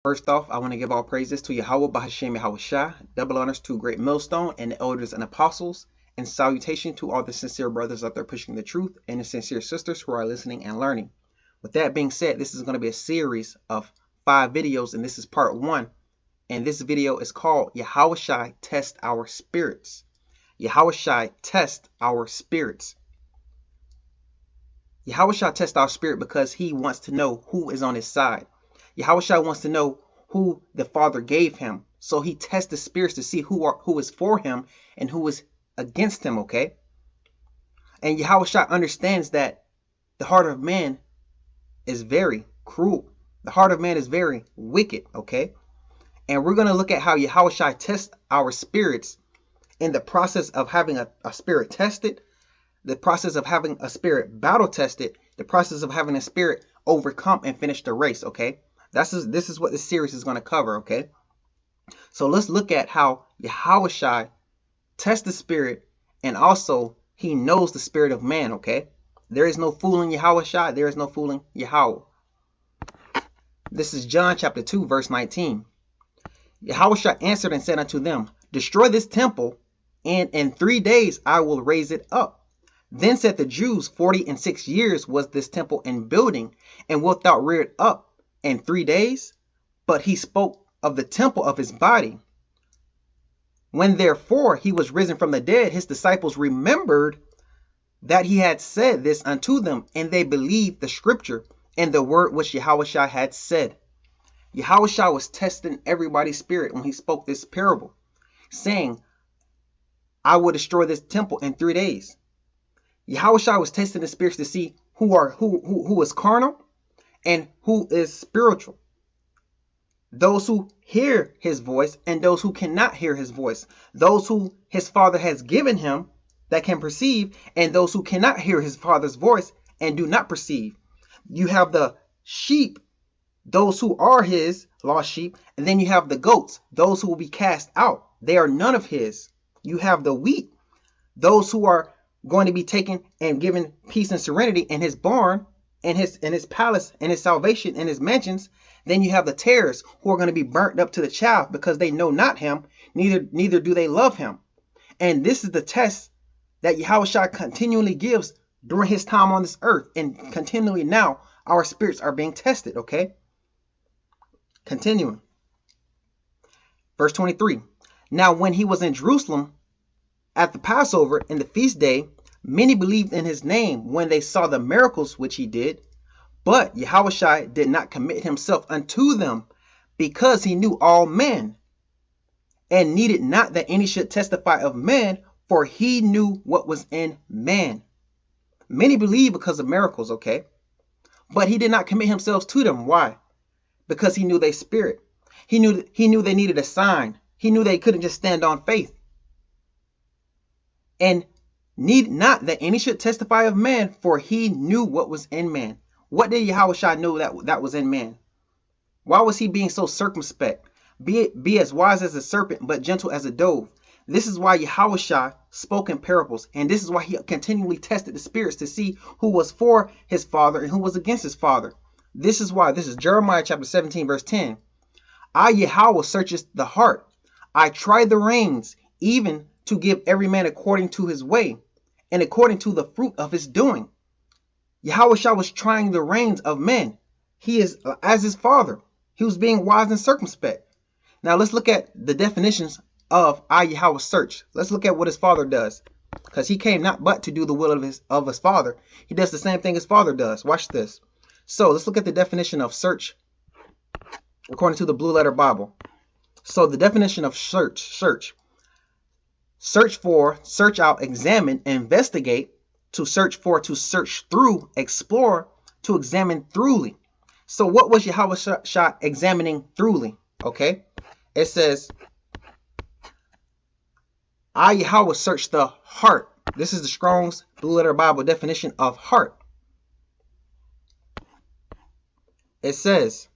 First off, I want to give all praises to Yahweh Bahashem Yahawashi, double honors to Great Millstone and the elders and apostles, and salutation to all the sincere brothers out there pushing the truth and the sincere sisters who are listening and learning. With that being said, this is going to be a series of 5 videos, and this is part 1. And this video is called Yahawashi Test Our Spirits. Yahawashi Test Our Spirits. Yahawashi tests our spirit because he wants to know who is on his side. Yahawashi wants to know who the Father gave him. So he tests the spirits to see who is for him and who is against him, okay? And Yahawashi understands that the heart of man is very cruel. The heart of man is very wicked, okay? And we're going to look at how Yahawashi tests our spirits in the process of having a spirit tested, the process of having a spirit battle tested, the process of having a spirit overcome and finish the race, okay? This is what this series is going to cover, okay? So let's look at how Yahawashi tests the spirit, and also he knows the spirit of man, okay? There is no fooling Yahawashi. There is no fooling Yahweh. This is John chapter 2, verse 19. Yahawashi answered and said unto them, Destroy this temple, and in 3 days I will raise it up. Then said the Jews, 46 years was this temple in building, and wilt thou rear it up in 3 days? But he spoke of the temple of his body. When therefore he was risen from the dead, his disciples remembered that he had said this unto them, and they believed the scripture and the word which Yahawashi had said. Yahawashi was testing everybody's spirit when he spoke this parable, saying, I will destroy this temple in 3 days. Yahawashi was testing the spirits to see who is carnal and who is spiritual. Those who hear his voice and those who cannot hear his voice. Those who his father has given him that can perceive, and those who cannot hear his father's voice and do not perceive. You have the sheep, those who are his lost sheep, and then you have the goats, those who will be cast out. They are none of his. You have the wheat, those who are going to be taken and given peace and serenity in his barn, in his palace, in his salvation, in his mansions. Then you have the tares who are going to be burnt up to the chaff because they know not him, neither do they love him. And this is the test that Yahawashi continually gives during his time on this earth, and continually now our spirits are being tested, okay? Continuing. Verse 23. Now when he was in Jerusalem at the Passover in the feast day, many believed in his name when they saw the miracles which he did. But Yahawashi did not commit himself unto them, because he knew all men, and needed not that any should testify of man, for he knew what was in man. Many believed because of miracles, okay? But he did not commit himself to them. Why? Because he knew their spirit. He knew they needed a sign. He knew they couldn't just stand on faith. And need not that any should testify of man, for he knew what was in man. What did Yahawashi know that was in man? Why was he being so circumspect? Be as wise as a serpent, but gentle as a dove. This is why Yahawashi spoke in parables, and this is why he continually tested the spirits to see who was for his father and who was against his father. This is why. This is Jeremiah chapter 17, verse 10. I, Yahweh, searcheth the heart. I try the reins, even to give every man according to his way, and according to the fruit of his doing. Yahawashi was trying the reins of men. He is as his father. He was being wise and circumspect. Now let's look at the definitions of I, Yahweh, search. Let's look at what his father does, because he came not but to do the will of his father. He does the same thing his father does. Watch this. So let's look at the definition of search according to the Blue Letter Bible. So the definition of search for, search out, examine, investigate, to search for, to search through, explore, to examine thoroughly. So what was Yahawashi examining thoroughly? Okay, it says, I, Yahweh, search the heart. This is the Strong's Blue Letter Bible definition of heart. It says,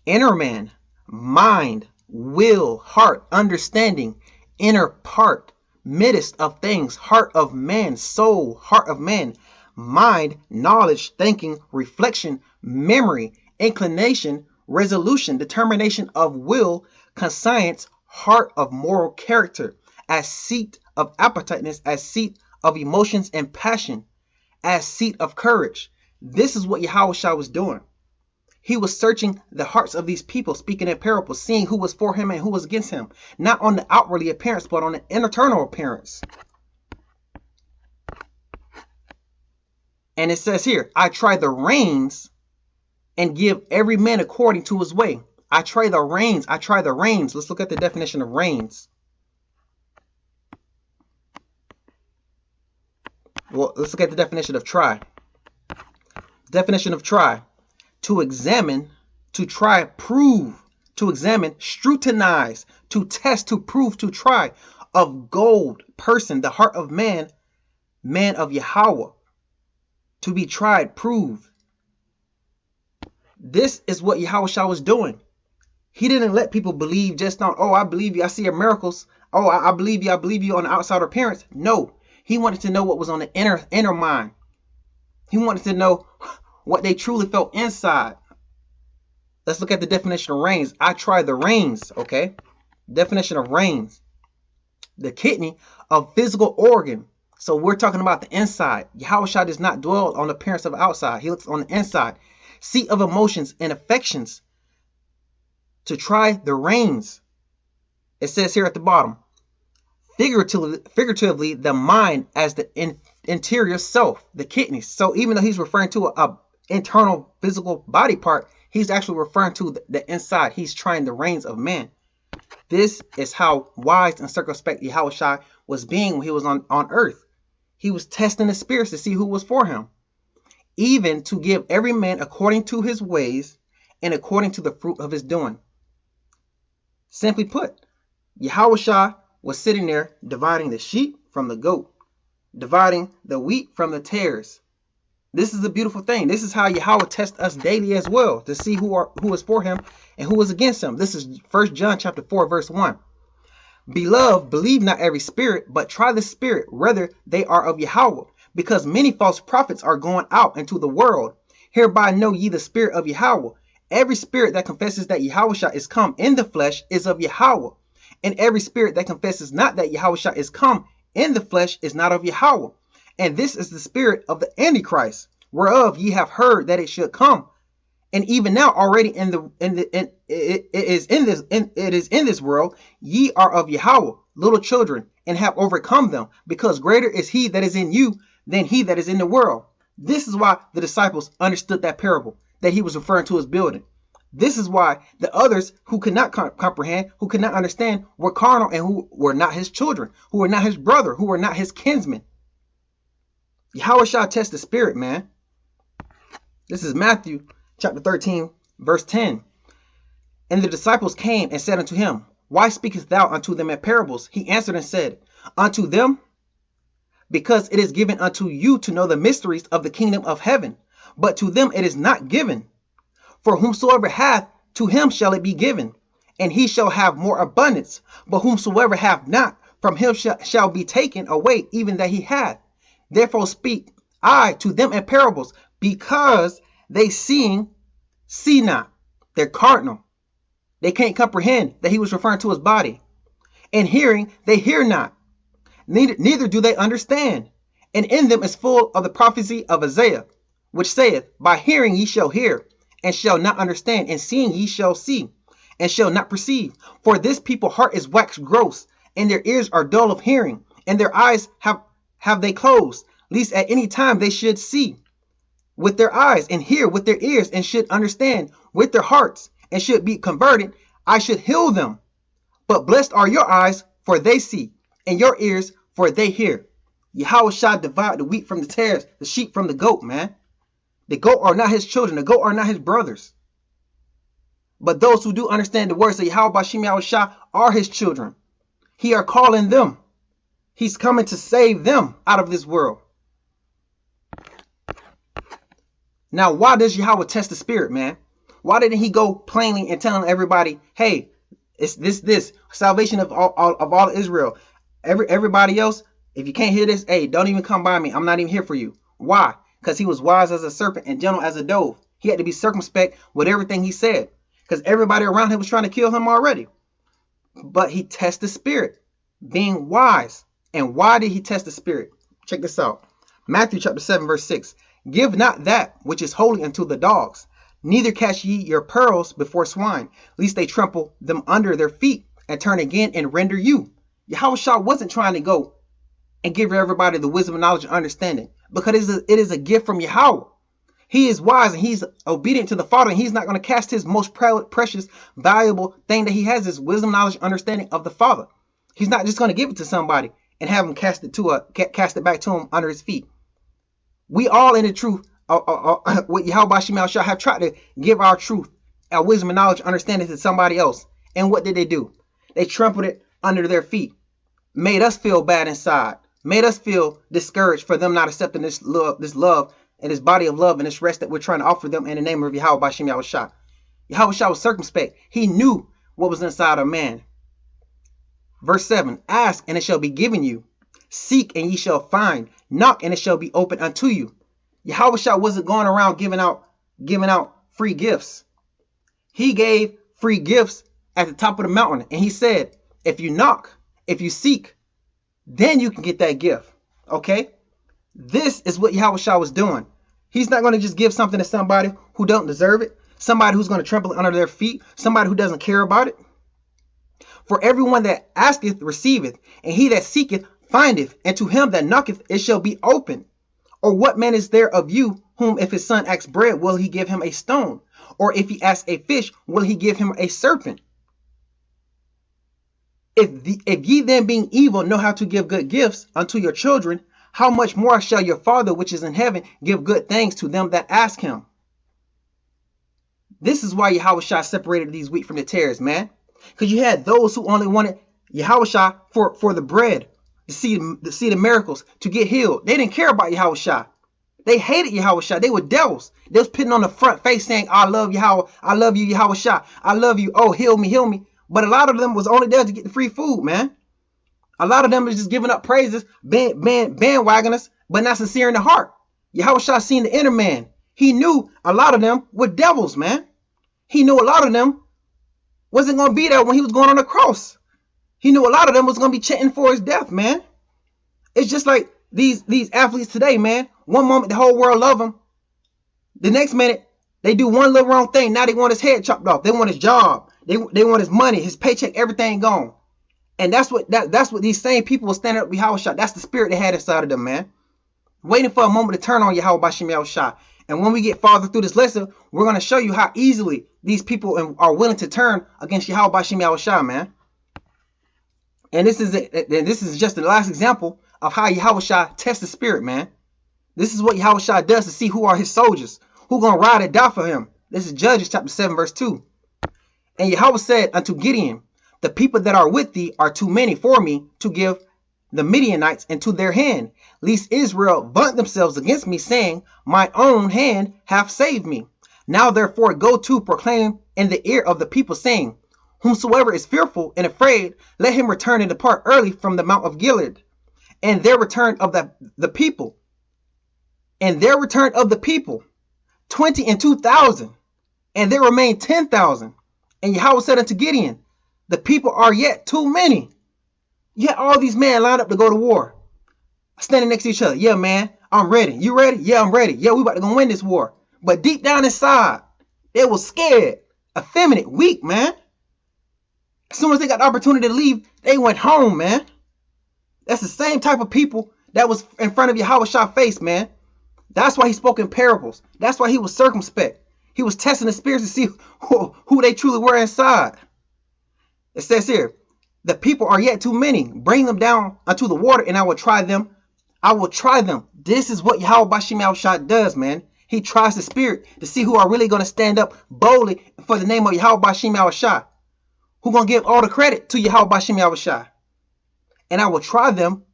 inner man, mind, will, heart, understanding, inner part, midst of things, heart of man, soul, heart of man, mind, knowledge, thinking, reflection, memory, inclination, resolution, determination of will, conscience, heart of moral character, as seat of appetiteness, as seat of emotions and passion, as seat of courage. This is what Yahawashi was doing. He was searching the hearts of these people, speaking in parables, seeing who was for him and who was against him, not on the outwardly appearance, but on the internal appearance. And it says here, I try the reins and give every man according to his way. I try the reins. I try the reins. Let's look at the definition of reins. Well, let's look at the definition of try. Definition of try. To examine, to try, prove, to examine, scrutinize, to test, to prove, to try. Of gold, person, the heart of man, man of Yahweh. To be tried, proved. This is what Yahawashi was doing. He didn't let people believe just on, oh, I believe you, I see your miracles. Oh, I believe you on the outside appearance. No, he wanted to know what was on the inner mind. He wanted to know what they truly felt inside. Let's look at the definition of reins. I try the reins, okay? Definition of reins. The kidney of physical organ. So we're talking about the inside. Yahawashi does not dwell on the appearance of the outside. He looks on the inside. Seat of emotions and affections. To try the reins. It says here at the bottom. Figuratively, the mind as the interior self, the kidneys. So even though he's referring to a internal physical body part, he's actually referring to the inside. He's trying the reins of man. This is how wise and circumspect Yahawashi was being when he was on earth. He was testing the spirits to see who was for him, even to give every man according to his ways and according to the fruit of his doing. Simply put, Yahawashi was sitting there dividing the sheep from the goat, dividing the wheat from the tares. This is a beautiful thing. This is how Yahweh tests us daily as well, to see who is for him and who is against him. This is 1 John chapter 4, verse 1. Beloved, believe not every spirit, but try the spirit, whether they are of Yahweh, because many false prophets are going out into the world. Hereby know ye the spirit of Yahweh. Every spirit that confesses that Yahawashi is come in the flesh is of Yahweh. And every spirit that confesses not that Yahawashi is come in the flesh is not of Yahweh. And this is the spirit of the Antichrist, whereof ye have heard that it should come. And even now already it is in this world. Ye are of Yahweh, little children, and have overcome them, because greater is he that is in you than he that is in the world. This is why the disciples understood that parable that he was referring to as building. This is why the others who could not comprehend, who could not understand, were carnal and who were not his children, who were not his brother, who were not his kinsmen. Yahawashi tests the spirit, man. This is Matthew chapter 13, verse 10. And the disciples came and said unto him, Why speakest thou unto them in parables? He answered and said, Unto them, because it is given unto you to know the mysteries of the kingdom of heaven, but to them it is not given. For whomsoever hath, to him shall it be given, and he shall have more abundance. But whomsoever hath not, from him shall be taken away even that he hath. Therefore speak I to them in parables, because they seeing see not. They're carnal. They can't comprehend that he was referring to his body. And hearing, they hear not. Neither do they understand. And in them is full of the prophecy of Isaiah, which saith, By hearing ye shall hear, and shall not understand, and seeing ye shall see, and shall not perceive. For this people heart is waxed gross, and their ears are dull of hearing, and their eyes have they closed, lest at any time they should see with their eyes, and hear with their ears, and should understand with their hearts, and should be converted, I should heal them. But blessed are your eyes, for they see, and your ears, for they hear. Yahawashi divide the wheat from the tares, the sheep from the goat, man. The goat are not his children. The goat are not his brothers. But those who do understand the words of Yahweh Bashim Yahawashi are his children. He are calling them. He's coming to save them out of this world. Now, why does Yahweh test the spirit, man? Why didn't he go plainly and telling everybody, hey, it's this salvation of all Israel. Everybody else, if you can't hear this, hey, don't even come by me. I'm not even here for you. Why? Because he was wise as a serpent and gentle as a dove. He had to be circumspect with everything he said. because everybody around him was trying to kill him already. But he tests the spirit, being wise. And why did he test the spirit? Check this out. Matthew chapter 7, verse 6. Give not that which is holy unto the dogs, neither cast ye your pearls before swine, lest they trample them under their feet, and turn again and render you. Yahawashi wasn't trying to go and give everybody the wisdom, knowledge, and understanding, because it is a gift from Yahweh. He is wise and he's obedient to the Father, and he's not going to cast his most precious, valuable thing that he has, is wisdom, knowledge, understanding of the Father. He's not just going to give it to somebody and have him cast it back to him under his feet. We all in the truth, with Yahawashi have tried to give our truth, our wisdom and knowledge, understanding to somebody else. And what did they do? They trampled it under their feet, made us feel bad inside, made us feel discouraged for them not accepting this love and this body of love and this rest that we're trying to offer them in the name of Yahawashi. Yahawashi was circumspect. He knew what was inside of man. Verse 7, ask and it shall be given you. Seek and ye shall find. Knock and it shall be opened unto you. Yahawashi wasn't going around giving out free gifts. He gave free gifts at the top of the mountain. And he said, if you knock, if you seek, then you can get that gift. Okay? This is what Yahawashi was doing. He's not going to just give something to somebody who don't deserve it, somebody who's going to trample it under their feet, somebody who doesn't care about it. For everyone that asketh receiveth, and he that seeketh findeth, and to him that knocketh it shall be open. Or what man is there of you, whom if his son asks bread, will he give him a stone? Or if he asks a fish, will he give him a serpent? If ye then being evil know how to give good gifts unto your children, how much more shall your Father which is in heaven give good things to them that ask him? This is why Yahawashi separated these wheat from the tares, man. Because you had those who only wanted Yahawashi for the bread, to see the miracles, to get healed. They didn't care about Yahawashi. They hated Yahawashi. They were devils. They was putting on the front face saying, I love Yahweh. I love you, Yahawashi. I love you. Oh, heal me, heal me. But a lot of them was only there to get the free food, man. A lot of them is just giving up praises, bandwagoners, but not sincere in the heart. Yahawashi seen the inner man. He knew a lot of them were devils, man. He knew a lot of them wasn't going to be there when he was going on the cross. He knew a lot of them was going to be chanting for his death, man. It's just like these athletes today, man. One moment the whole world love him. The next minute they do one little wrong thing. Now they want his head chopped off. They want his job. They want his money, his paycheck, everything gone. And that's what these same people will stand up with Yahawashi. That's the spirit they had inside of them, man. Waiting for a moment to turn on Yahawashi. And when we get farther through this lesson, we're going to show you how easily these people are willing to turn against Yahawashi, man. And this is just the last example of how Yahawashi tests the spirit, man. This is what Yahawashi does to see who are his soldiers, who going to ride and die for him. This is Judges chapter 7, verse 2. And Yahweh said unto Gideon, the people that are with thee are too many for me to give the Midianites into their hand, lest Israel vaunt themselves against me, saying, my own hand hath saved me. Now therefore go to proclaim in the ear of the people, saying, whomsoever is fearful and afraid, let him return and depart early from the mount of Gilead. And there returned of the people, 22,000, and there remained 10,000. And Yahweh said unto Gideon, the people are yet too many. You had all these men lined up to go to war, standing next to each other. Yeah, man, I'm ready. You ready? Yeah, I'm ready. Yeah, we about to go win this war. But deep down inside, they were scared, effeminate, weak, man. As soon as they got the opportunity to leave, they went home, man. That's the same type of people that was in front of Yahawashi's face, man. That's why he spoke in parables. That's why he was circumspect. He was testing the spirits to see who they truly were inside. It says here, the people are yet too many. Bring them down unto the water, and I will try them. I will try them. This is what Yahawashi does, man. He tries the spirit to see who are really going to stand up boldly for the name of Yahawashi. Who going to give all the credit to Yahawashi. And I will try them,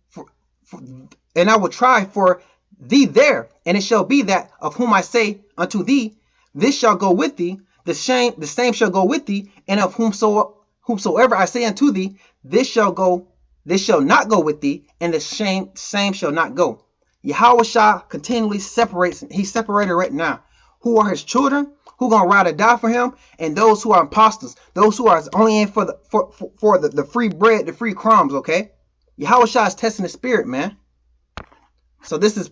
and I will try for thee there. And it shall be that of whom I say unto thee, this shall go with thee, the same shall go with thee, and of whomsoever I say unto thee, this shall not go with thee, and the same shall not go. Yahawashi continually separates. He's separated right now. Who are his children? who gonna ride or die for him, and those who are imposters, those who are only in for the free bread, the free crumbs. Okay, Yahawashi is testing the spirit, man. So this is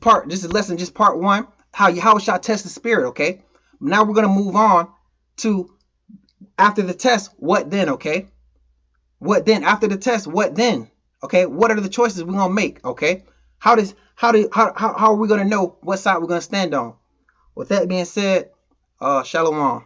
lesson just part one, how Yahawashi tests the spirit. Okay, now we're gonna move on to after the test. What then? Okay, what then? After the test, what then? Okay, what are the choices we're gonna make? Okay, how are we gonna know what side we're gonna stand on? With that being said, shalom.